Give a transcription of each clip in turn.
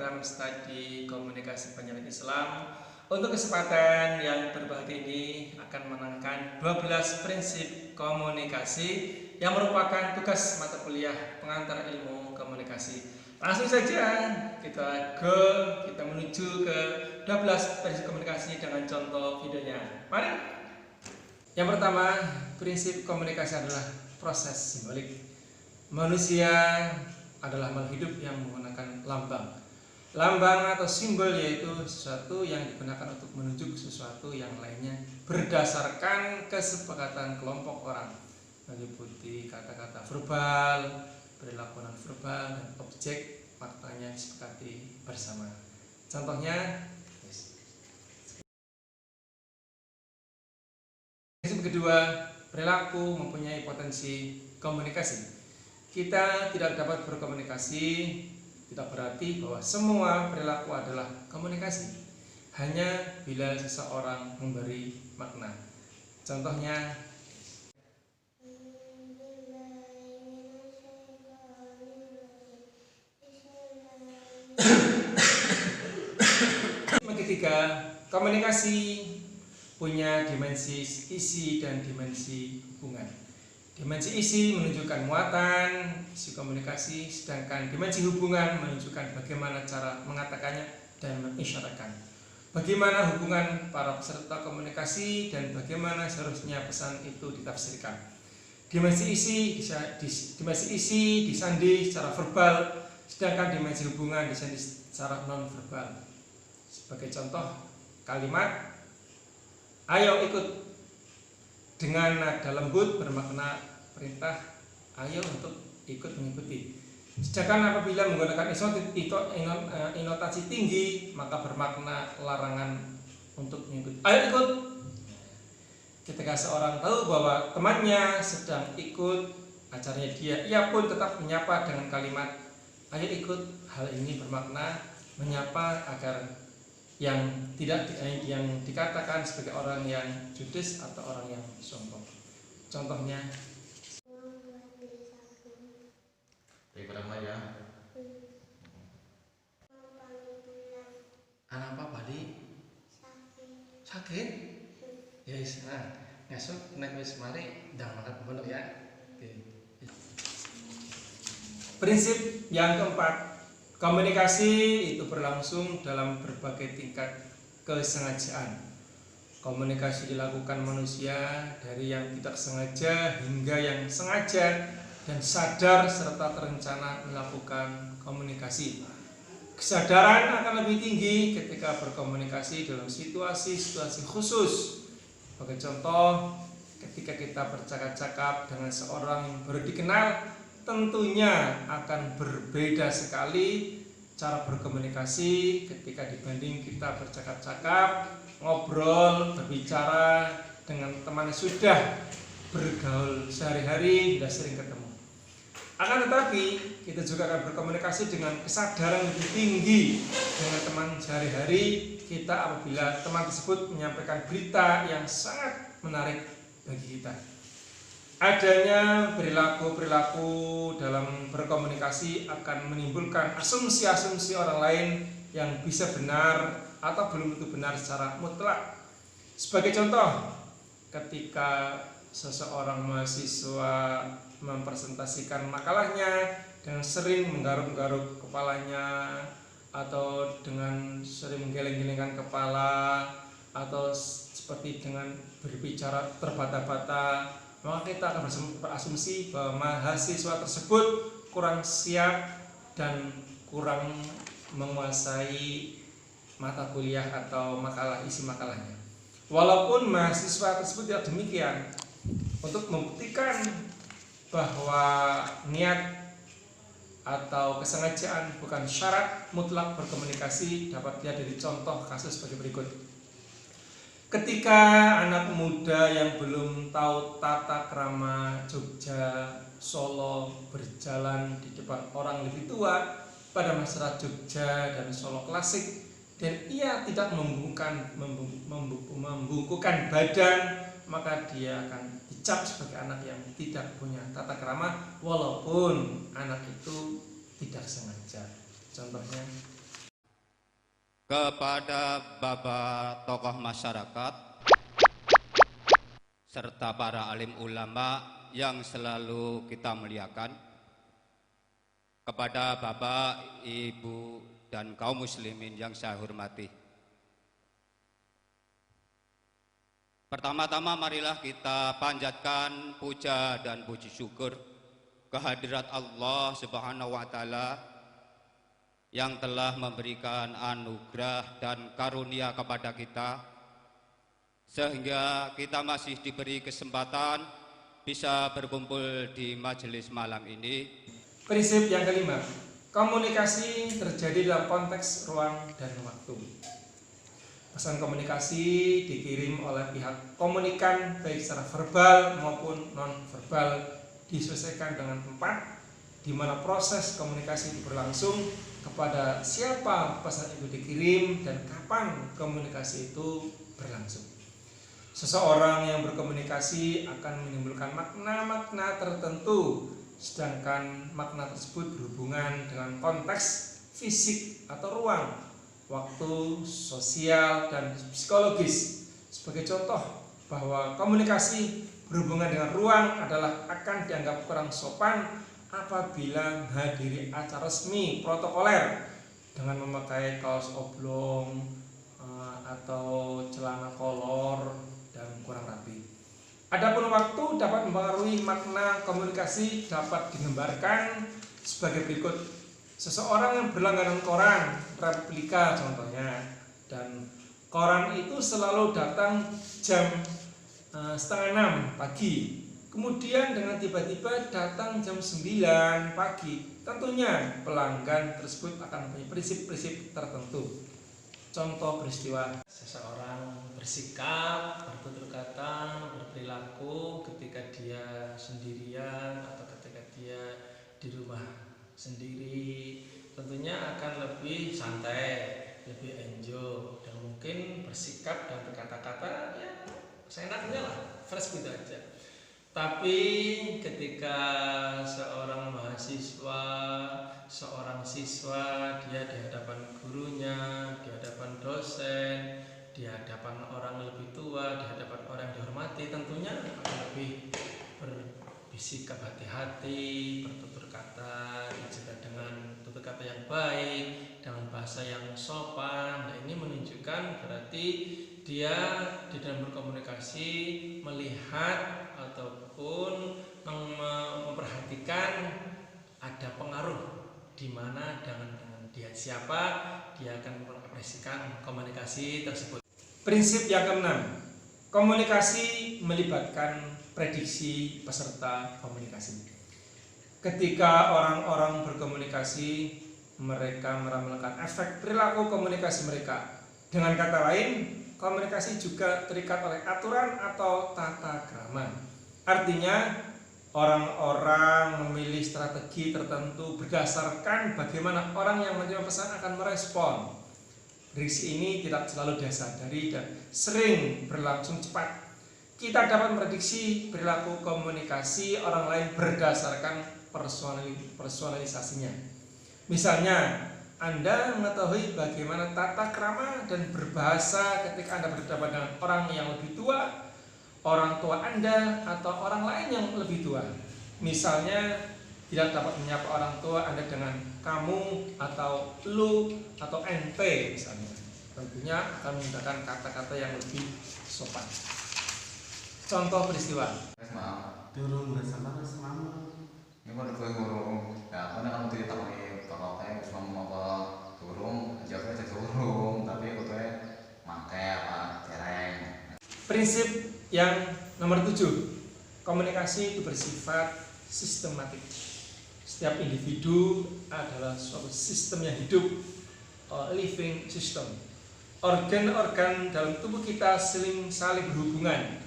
program studi komunikasi penyelenggaraan Islam. Untuk kesempatan yang berbahagia ini akan menerangkan 12 prinsip komunikasi yang merupakan tugas mata kuliah pengantar ilmu komunikasi. Langsung saja kita menuju ke 12 prinsip komunikasi dengan contoh videonya. Mari. Yang pertama, prinsip komunikasi adalah proses simbolik. Manusia adalah makhluk hidup yang menggunakan lambang. Lambang atau simbol yaitu sesuatu yang digunakan untuk menunjuk sesuatu yang lainnya berdasarkan kesepakatan kelompok orang, meliputi kata-kata verbal, perilaku non verbal, dan objek faktanya disepakati bersama. Contohnya, prinsip kedua, perilaku mempunyai potensi komunikasi. Kita tidak dapat berkomunikasi tidak berarti bahwa semua perilaku adalah komunikasi, hanya bila seseorang memberi makna. Contohnya, ketiga, komunikasi punya dimensi isi dan dimensi hubungan. Dimensi isi menunjukkan muatan isi komunikasi, sedangkan dimensi hubungan menunjukkan bagaimana cara mengatakannya dan mengisyaratkan. Bagaimana hubungan para peserta komunikasi dan bagaimana seharusnya pesan itu ditafsirkan. Dimensi isi disandi secara verbal, sedangkan dimensi hubungan disandi secara non verbal. Sebagai contoh, kalimat "ayo ikut" dengan nada lembut bermakna perintah ayo untuk ikut mengikuti. Sedangkan apabila menggunakan intonasi tinggi maka bermakna larangan untuk mengikuti. Ayo ikut. Ketika seorang tahu bahwa temannya sedang ikut acaranya ia pun tetap menyapa dengan kalimat ayo ikut. Hal ini bermakna menyapa agar yang dikatakan sebagai orang yang judes atau orang yang sombong. Contohnya, anak apa tadi? Sakit? Ya nah, ngesuk nek wis mari ndang makan pondok ya. Prinsip yang keempat, komunikasi itu berlangsung dalam berbagai tingkat kesengajaan. Komunikasi dilakukan manusia dari yang tidak sengaja hingga yang sengaja dan sadar serta terencana melakukan komunikasi. Kesadaran akan lebih tinggi ketika berkomunikasi dalam situasi-situasi khusus. Sebagai contoh, ketika kita bercakap-cakap dengan seorang yang baru dikenal, tentunya akan berbeda sekali cara berkomunikasi ketika dibanding kita bercakap-cakap, ngobrol, berbicara dengan teman yang sudah bergaul sehari-hari, sudah sering ketemu. Akan tetapi, kita juga akan berkomunikasi dengan kesadaran lebih tinggi dengan teman sehari-hari kita apabila teman tersebut menyampaikan berita yang sangat menarik bagi kita. Adanya perilaku-perilaku dalam berkomunikasi akan menimbulkan asumsi-asumsi orang lain yang bisa benar atau belum tentu benar secara mutlak. Sebagai contoh, ketika seseorang mahasiswa mempresentasikan makalahnya dengan sering menggaruk-garuk kepalanya atau dengan sering menggeleng-gelengkan kepala atau seperti dengan berbicara terbata-bata, maka kita akan berasumsi bahwa mahasiswa tersebut kurang siap dan kurang menguasai mata kuliah atau isi makalahnya. Walaupun mahasiswa tersebut tidak demikian, untuk membuktikan bahwa niat atau kesengajaan bukan syarat mutlak berkomunikasi, dapat dilihat dari contoh kasus sebagai berikut. Ketika anak muda yang belum tahu tata krama Jogja, Solo berjalan di depan orang lebih tua pada masyarakat Jogja dan Solo klasik, dan ia tidak membungkukkan badan, maka dia akan dicap sebagai anak yang tidak punya tata krama walaupun anak itu tidak sengaja. Contohnya, kepada Bapak tokoh masyarakat serta para alim ulama yang selalu kita muliakan, kepada Bapak, Ibu, dan kaum muslimin yang saya hormati. Pertama-tama marilah kita panjatkan puja dan puji syukur kehadirat Allah Subhanahu wa Ta'ala yang telah memberikan anugerah dan karunia kepada kita, sehingga kita masih diberi kesempatan bisa berkumpul di majelis malam ini. Prinsip yang kelima, komunikasi terjadi dalam konteks ruang dan waktu. Pesan komunikasi dikirim oleh pihak komunikan baik secara verbal maupun non-verbal, disesuaikan dengan tempat di mana proses komunikasi itu berlangsung, kepada siapa pesan itu dikirim, dan kapan komunikasi itu berlangsung. Seseorang yang berkomunikasi akan menimbulkan makna-makna tertentu, sedangkan makna tersebut berhubungan dengan konteks fisik atau ruang, waktu, sosial, dan psikologis. Sebagai contoh bahwa komunikasi berhubungan dengan ruang adalah akan dianggap kurang sopan apabila menghadiri acara resmi protokoler dengan memakai kaos oblong atau celana kolor dan kurang rapi. Adapun waktu dapat mempengaruhi makna komunikasi, dapat digambarkan sebagai berikut. Seseorang yang berlangganan koran replika contohnya, dan koran itu selalu datang jam 5:30 pagi, kemudian dengan tiba-tiba datang jam 9 pagi, tentunya pelanggan tersebut akan mempunyai prinsip-prinsip tertentu. Contoh peristiwa: seseorang bersikap, bertutur kata, berperilaku ketika dia sendirian atau ketika dia di rumah sendiri, tentunya akan lebih santai, lebih enjoy, dan mungkin bersikap dan berkata-kata ya seenaknya lah, fresh gitu aja. Tapi ketika seorang mahasiswa, seorang siswa, dia di hadapan gurunya, di hadapan dosen, di hadapan orang lebih tua, di hadapan orang yang dihormati, tentunya akan lebih bersikap hati-hati, bertutur kata dijaga dengan tutur kata yang baik, dengan bahasa yang sopan. Nah, ini menunjukkan berarti dia di dalam berkomunikasi melihat ataupun memperhatikan ada pengaruh di mana dengan dia siapa, dia akan mengapresiasikan komunikasi tersebut. Prinsip yang keenam, komunikasi melibatkan prediksi peserta komunikasi. Ketika orang-orang berkomunikasi, mereka meramalkan efek perilaku komunikasi mereka. Dengan kata lain, komunikasi juga terikat oleh aturan atau tata krama. Artinya, orang-orang memilih strategi tertentu berdasarkan bagaimana orang yang menerima pesan akan merespon. Prediksi ini tidak selalu disadari dan sering berlangsung cepat. Kita dapat memprediksi perilaku komunikasi orang lain berdasarkan personalisasinya. Misalnya, Anda mengetahui bagaimana tata krama dan berbahasa ketika Anda berhadapan dengan orang yang lebih tua, orang tua Anda, atau orang lain yang lebih tua. Misalnya, tidak dapat menyapa orang tua Anda dengan kamu, atau lu, atau ente misalnya. Tentunya akan menggunakan kata-kata yang lebih sopan. Contoh peristiwa. Turun bersama. Ini kan gue ngurung, ya karena kan tuh ditakoni kalau kayak cuma apa turun, jawabnya turun, tapi aku tuh makai apa cereng. Prinsip yang nomor 7, komunikasi itu bersifat sistematik. Setiap individu adalah suatu sistem yang hidup, living system. Organ-organ dalam tubuh kita saling berhubungan.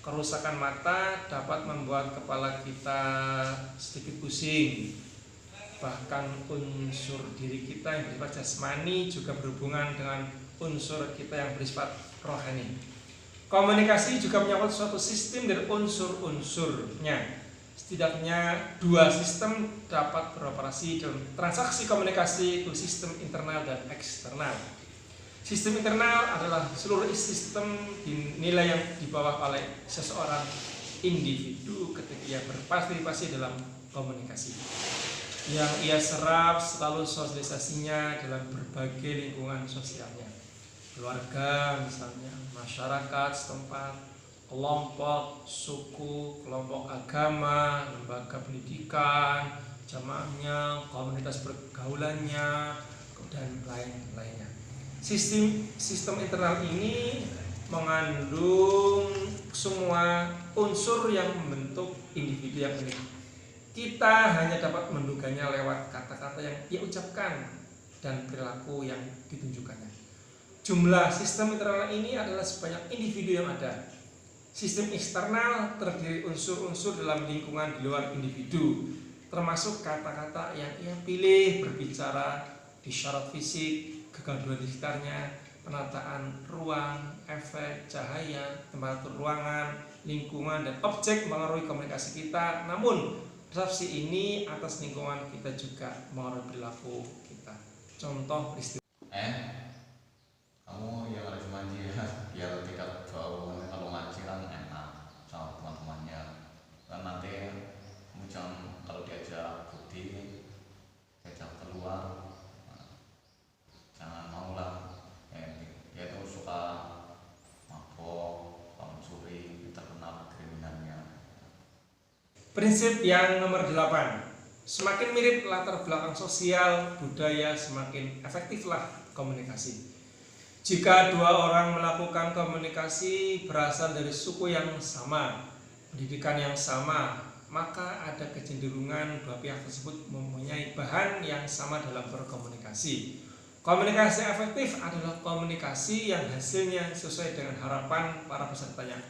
Kerusakan mata dapat membuat kepala kita sedikit pusing. Bahkan unsur diri kita yang bersifat jasmani juga berhubungan dengan unsur kita yang bersifat rohani. Komunikasi juga menyangkut suatu sistem dari unsur-unsurnya. Setidaknya 2 sistem dapat beroperasi dalam transaksi komunikasi, itu sistem internal dan eksternal. Sistem internal adalah seluruh sistem nilai yang dibawa oleh seseorang individu ketika ia berpartisipasi dalam komunikasi. Yang ia serap selalu sosialisasinya dalam berbagai lingkungan sosialnya. Keluarga misalnya, masyarakat setempat, kelompok, suku, kelompok agama, lembaga pendidikan, jamaahnya, komunitas pergaulannya, dan lain-lainnya. Sistem internal ini mengandung semua unsur yang membentuk individu yang unik. Kita hanya dapat menduganya lewat kata-kata yang ia ucapkan dan perilaku yang ditunjukkannya. Jumlah sistem internal ini adalah sebanyak individu yang ada. Sistem eksternal terdiri unsur-unsur dalam lingkungan di luar individu, termasuk kata-kata yang ia pilih berbicara, isyarat fisik, kegaduhan di sekitarnya, penataan ruang, efek, cahaya, temperatur ruangan, lingkungan, dan objek mengaruhi komunikasi kita. Namun, persepsi ini atas lingkungan kita juga mengaruhi perilaku kita. Contoh peristiwa. Kamu yang harus mandi ya, biar tidak bau. Kalau ngaji kan enak sama teman-temannya. Kan nanti kamu jangan kalau diajak putih, diajak keluar, jangan mau lah. Dia tuh suka mabok, pencuri, terkenal kriminalnya. Prinsip yang nomor 8. Semakin mirip latar belakang sosial, budaya, semakin efektiflah komunikasi. Jika dua orang melakukan komunikasi berasal dari suku yang sama, pendidikan yang sama, maka ada kecenderungan dua pihak tersebut mempunyai bahan yang sama dalam berkomunikasi. Komunikasi efektif adalah komunikasi yang hasilnya sesuai dengan harapan para pesertanya.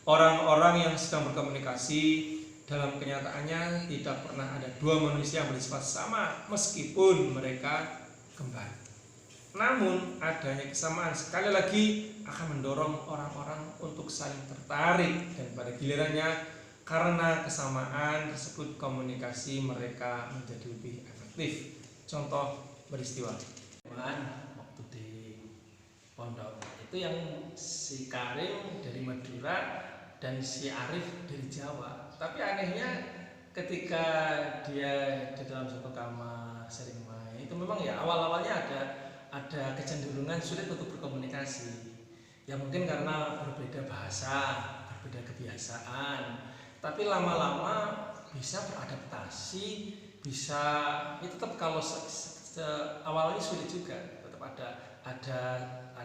Orang-orang yang sedang berkomunikasi dalam kenyataannya tidak pernah ada dua manusia yang bersifat sama meskipun mereka kembar. Namun adanya kesamaan sekali lagi akan mendorong orang-orang untuk saling tertarik, dan pada gilirannya karena kesamaan tersebut komunikasi mereka menjadi lebih efektif. Contoh peristiwa. Waktu di pondok itu yang si Karim dari Madura dan si Arif dari Jawa. Tapi anehnya ketika dia di dalam satu kamar sering main, itu memang ya awal-awalnya ada kecenderungan sulit untuk berkomunikasi. Ya mungkin karena berbeda bahasa, berbeda kebiasaan. Tapi lama-lama bisa beradaptasi, bisa ya tetap kalau awalnya sulit juga, tetap ada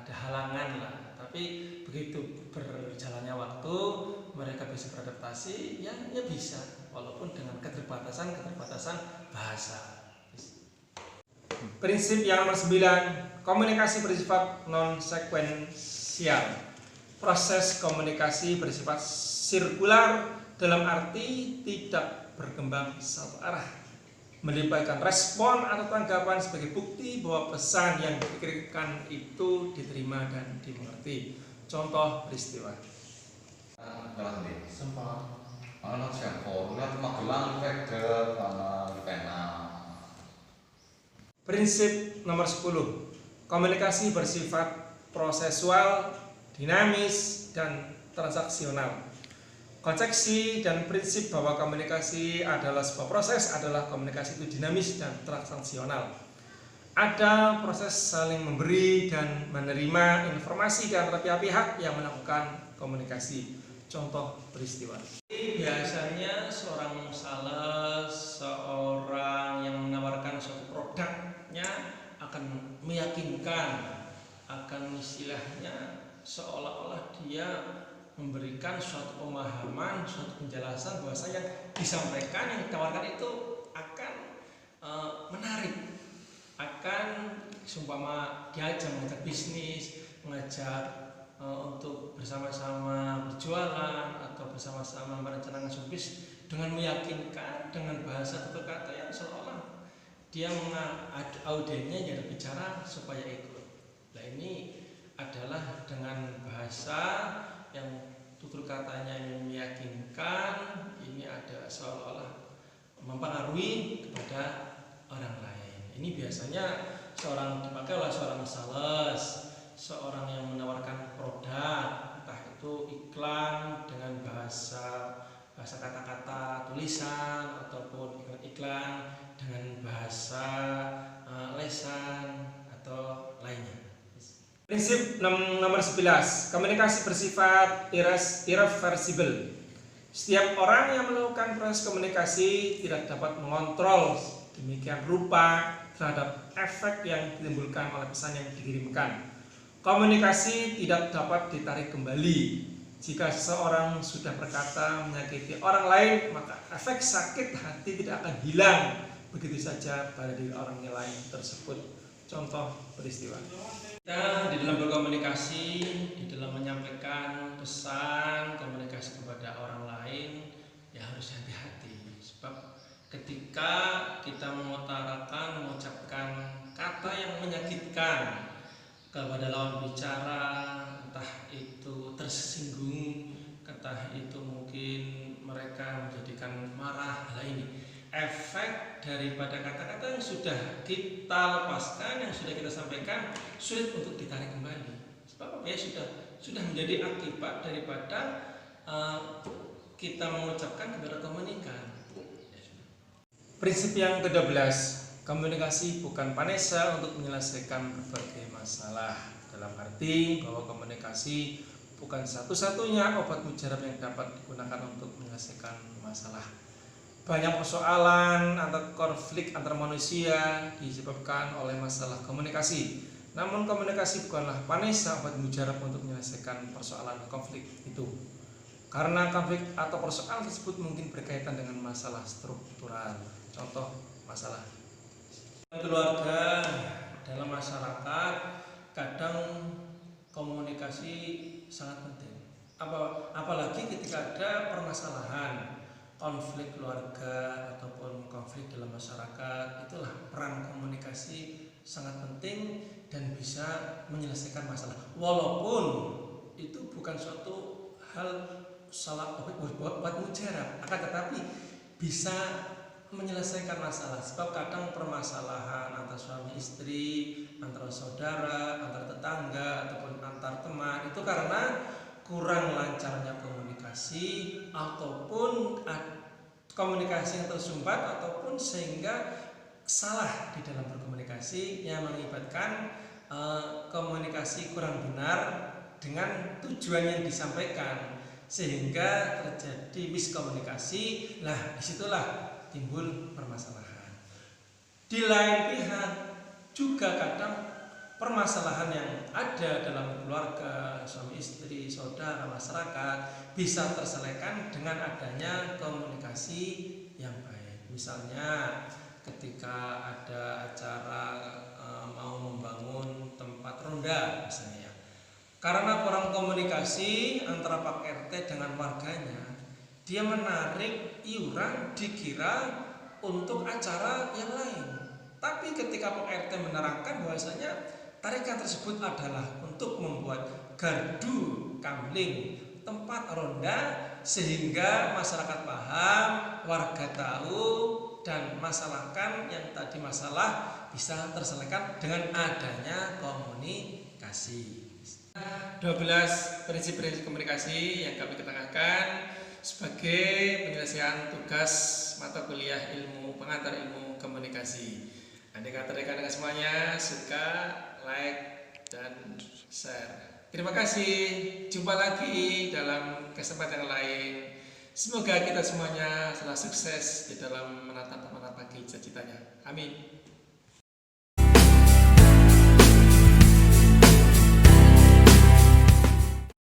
halangan lah. Tapi begitu berjalannya waktu, mereka bisa beradaptasi, ya bisa, walaupun dengan keterbatasan bahasa. Prinsip yang nomor 9, komunikasi bersifat non-sekuensial. Proses komunikasi bersifat sirkular dalam arti tidak berkembang satu arah, melibatkan respon atau tanggapan sebagai bukti bahwa pesan yang dikirimkan itu diterima dan dimengerti. Contoh peristiwa. Sempat. Anak siapa? Lihat Magelang, Vega, sama Pena. Prinsip nomor 10, komunikasi bersifat prosesual, dinamis, dan transaksional. Konsepsi dan prinsip bahwa komunikasi adalah sebuah proses adalah komunikasi itu dinamis dan transaksional. Ada proses saling memberi dan menerima informasi dari pihak-pihak yang melakukan komunikasi. Contoh peristiwa. Biasanya seorang sales, seorang yang menawarkan suatu produknya akan meyakinkan, akan istilahnya seolah-olah dia memberikan suatu pemahaman, suatu penjelasan bahwa yang disampaikan, yang ditawarkan itu akan menarik, akan seumpama diajak mengajak bisnis, mengajak untuk bersama-sama berjualan atau bersama-sama merencanakan bisnis dengan meyakinkan, dengan bahasa tutur kata yang seolah dia audiennya jadi bicara supaya ikut. Nah ini adalah dengan bahasa yang tutur katanya yang meyakinkan, ini ada seolah-olah mempengaruhi kepada orang lain. Ini biasanya dipakai oleh seorang sales seorang yang menawarkan produk, entah itu iklan dengan bahasa kata-kata tulisan ataupun iklan dengan bahasa lesan atau lainnya. Prinsip nomor 11, komunikasi bersifat irreversible. Setiap orang yang melakukan proses komunikasi tidak dapat mengontrol demikian rupa terhadap efek yang ditimbulkan oleh pesan yang dikirimkan. Komunikasi tidak dapat ditarik kembali. Jika seseorang sudah berkata menyakiti orang lain, maka efek sakit hati tidak akan hilang begitu saja pada diri orang lain tersebut. Contoh peristiwa. Kita di dalam berkomunikasi, di dalam menyampaikan pesan komunikasi kepada orang lain, ya harus hati-hati. Sebab ketika kita mengucapkan kata yang menyakitkan kepada lawan bicara, entah itu tersinggung, entah itu mungkin mereka menjadikan marah, ini efek daripada kata-kata yang sudah kita lepaskan, yang sudah kita sampaikan, sulit untuk ditarik kembali. Sebab apa ya, sudah menjadi akibat daripada kita mengucapkan kepada komunikan. Prinsip yang ke-12, komunikasi bukan panesa untuk menyelesaikan berbagai masalah. Dalam arti bahwa komunikasi bukan satu-satunya obat mujarab yang dapat digunakan untuk menyelesaikan masalah. Banyak persoalan atau konflik antar manusia disebabkan oleh masalah komunikasi. Namun komunikasi bukanlah panesa obat mujarab untuk menyelesaikan persoalan konflik itu. Karena konflik atau persoalan tersebut mungkin berkaitan dengan masalah struktural. Contoh masalah keluarga, dalam masyarakat, kadang komunikasi sangat penting. Apalagi ketika ada permasalahan, konflik keluarga ataupun konflik dalam masyarakat, itulah peran komunikasi sangat penting dan bisa menyelesaikan masalah. Walaupun itu bukan suatu hal salah buat mujarab, akan tetapi bisa menyelesaikan masalah. Sebab kadang permasalahan antar suami istri, antara saudara, antar tetangga ataupun antar teman itu karena kurang lancarnya komunikasi ataupun komunikasi yang tersumbat ataupun sehingga salah di dalam berkomunikasi yang mengakibatkan komunikasi kurang benar dengan tujuan yang disampaikan sehingga terjadi miskomunikasi. Nah, disitulah timbul permasalahan. Di lain pihak juga kadang permasalahan yang ada dalam keluarga, suami istri, saudara, masyarakat bisa terselesaikan dengan adanya komunikasi yang baik. Misalnya ketika ada acara mau membangun tempat ronda misalnya, karena kurang komunikasi antara Pak RT dengan warganya, dia menarik iuran dikira untuk acara yang lain. Tapi ketika Pak RT menerangkan bahwasanya tarikan tersebut adalah untuk membuat gardu kamling tempat ronda sehingga masyarakat paham, warga tahu dan masalahkan yang tadi masalah bisa terselesaikan dengan adanya komunikasi. 12 prinsip-prinsip komunikasi yang kami ketengahkan sebagai penyelesaian tugas mata kuliah ilmu pengantar ilmu komunikasi. Andai kata rekan-rekan semuanya suka, like, dan share. Terima kasih. Jumpa lagi dalam kesempatan yang lain. Semoga kita semuanya selalu sukses di dalam menatap cita-citanya. Amin.